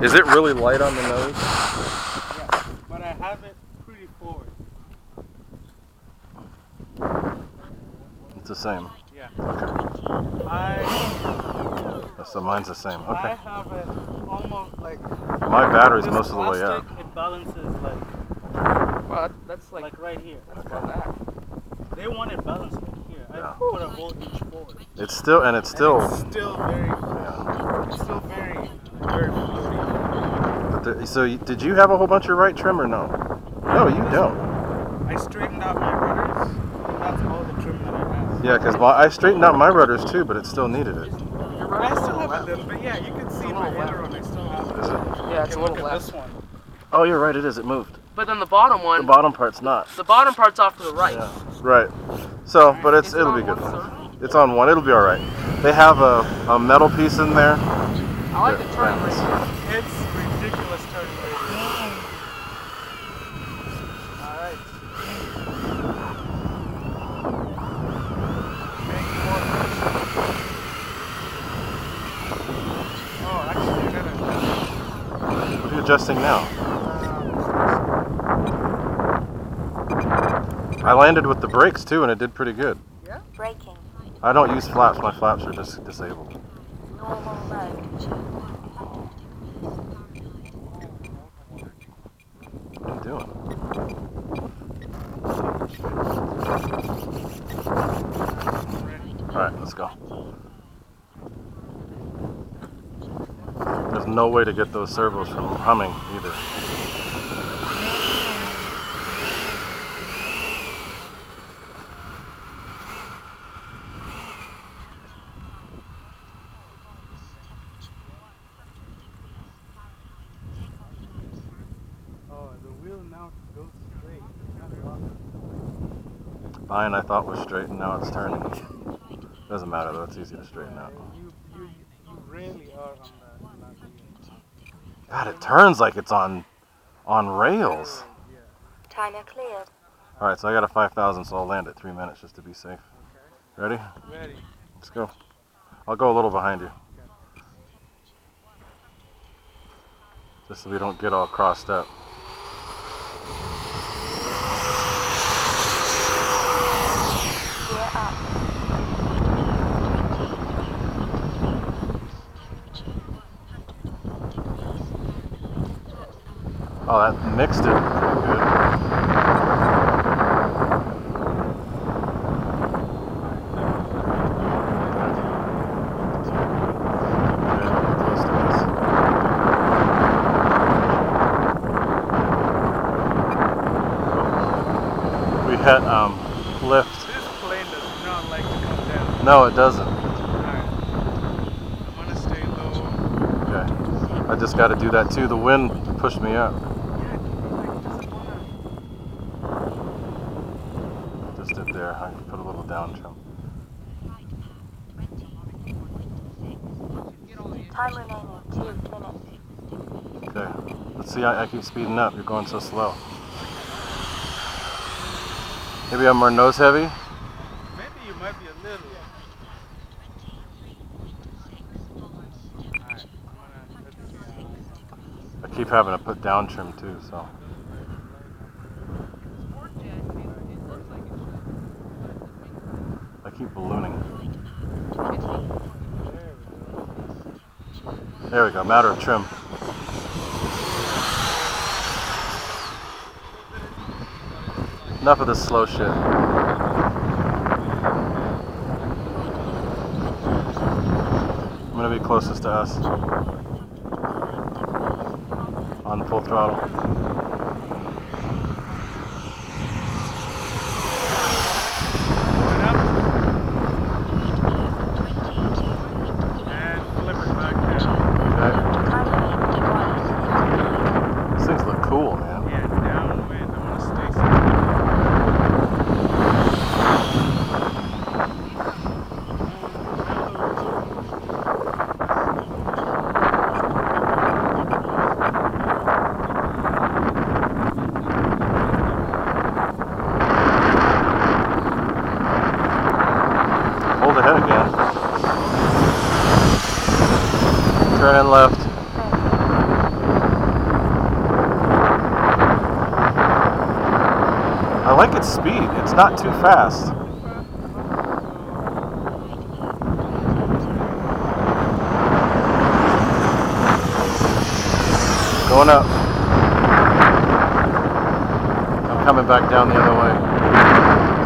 Is it really light on the nose? Yeah, but I have it pretty forward. It's the same. Yeah. Okay. So mine's the same. Okay. I have it almost like. My battery's most of the way up. up. It balances like. Well, that's like right here. That's about that. They want it balanced like here. Yeah. I put a voltage forward. It's still very. It's still very. Yeah. It's still very floaty. But so did you have a whole bunch of right trim or no? No, you don't. I straightened out my rudders, and that's all the trim that I have. Yeah, because I straightened out my rudders too, but it still needed it. I still have a little bit, yeah, you can see my aileron, I still have it. Is it? Yeah, it's a little look at left. this one. Oh, you're right, it is. It moved. But then the bottom one. The bottom part's not. The bottom part's off to the right. Yeah. Right. So, but it'll be good. It's on one. It'll be all right. They have a metal piece in there. I like the turn radius. It's ridiculous turn radius. All right. Oh, actually, you're gonna. What are you adjusting now? I landed with the brakes too, and it did pretty good. Yeah? Braking. I don't use flaps. My flaps are just disabled. Normal mode. What are you doing? All right, let's go. There's no way to get those servos from humming either. Oh, the wheel now goes straight. Mine I thought was straight, and now it's turning. Doesn't matter though; it's easy to straighten out. You really are on that wheel. God, it turns like it's on rails. Timer cleared. All right, so I got a 5,000, so I'll land at 3 minutes just to be safe. Ready? Ready. Let's go. I'll go a little behind you, just so we don't get all crossed up. Gear up. Oh, that mixed it pretty good. We hit lift. This plane does not like to come down. No, it doesn't. Alright. I'm gonna stay low. Okay. I just got to do that too. The wind pushed me up. Just did there. I can put a little down trim. Time remaining 2 minutes. Okay. Let's see. I keep speeding up. You're going so slow. Maybe I'm more nose heavy. Maybe you might be a little. I keep having to put down trim too, so. I keep ballooning. There we go, matter of trim. Enough of this slow shit. I'm gonna be closest to us. On full throttle. And flip it back down. Okay. These things look cool, man. Yeah, downwind. I want to stay its speed. It's not too fast. Going up. I'm coming back down the other way.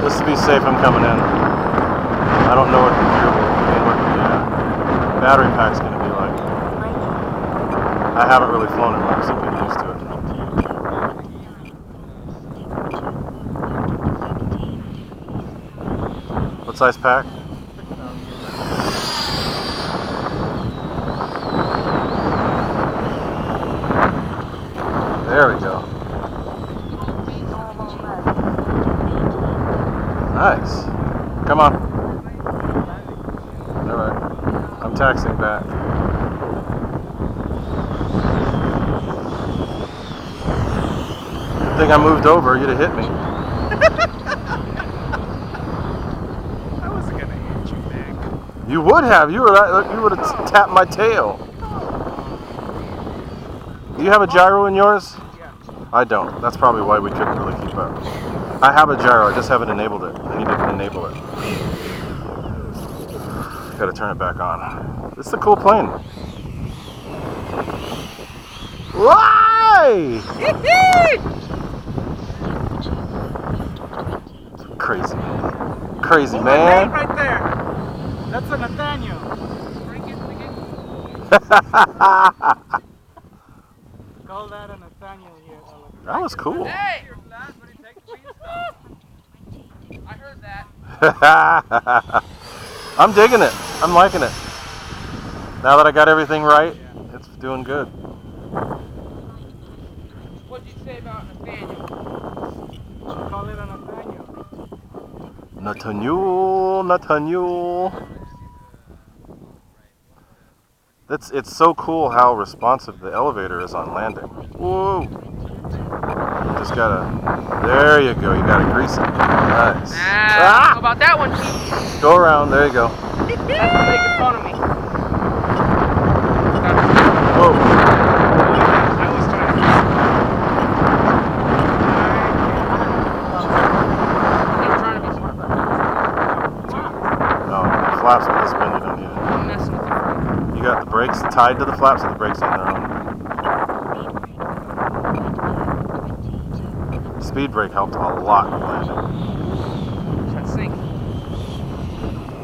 Just to be safe, I'm coming in. I don't know what the gear will be, what the battery pack's going to be like. I haven't really flown it much, so I'm getting used to it. What size pack? There we go. Nice. Come on. Alright. I'm taxiing back. Good thing I moved over, you'd have hit me. I wasn't gonna hit you back. You would have. You would have tapped my tail. Do you have a gyro in yours? Yeah. I don't. That's probably why we couldn't really keep up. I have a gyro, I just haven't enabled it. I need to enable it. Gotta turn it back on. This is a cool plane. Why? Crazy. Crazy, Oh, man. right there. That's a Nathaniel. Call that a Nathaniel here. That was cool. Hey! I heard that. I'm digging it. I'm liking it. Now that I got everything right, it's doing good. What'd you say about Nathaniel? Call it a Nathaniel. Nathaniel. It's so cool how responsive the elevator is on landing. Whoa. You just gotta, there you go, you gotta grease it. Nice. How about that one, Keith? Go around, there you go. That's making fun of me. Whoa. I was trying to. I'm trying to be smart about No, the flaps are this bend, you don't need it. I'm messing with you. You got the brakes tied to the flaps, or the brakes on their own? Speed brake helped a lot with landing. Let's sink.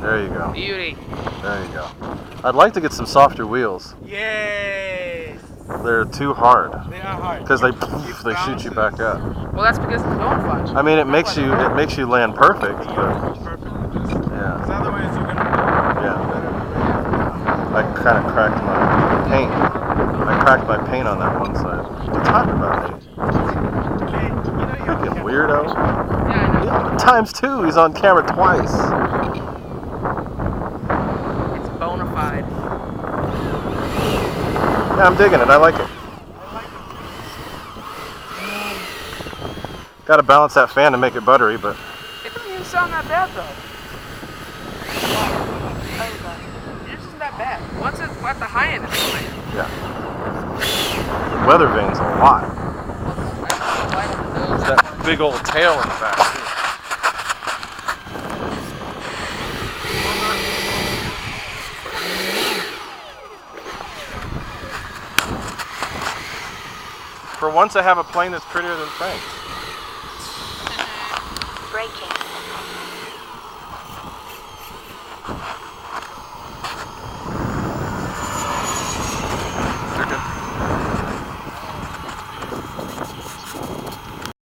There you go. Beauty. There you go. I'd like to get some softer wheels. Yes. They're too hard They are hard. because they shoot you back up. Well, that's because it's going fun. I mean, it makes you land perfect, but Perfect. yeah, Because otherwise you're gonna. yeah. I kind of cracked my paint. I cracked my paint on that one side. What are you talking about, mate? Hey, you know you have to Freaking weirdo. Yeah, I know. Yeah, times two. He's on camera twice. It's bona fide. Yeah, I'm digging it. I like it. Got to balance that fan to make it buttery, but It doesn't even sound that bad, though. Over. It isn't that bad. Once it's at the high end, it's fine. yeah. Weather vane's a lot. There's That big old tail in the back, too. For once, I have a plane that's prettier than Frank's. Braking.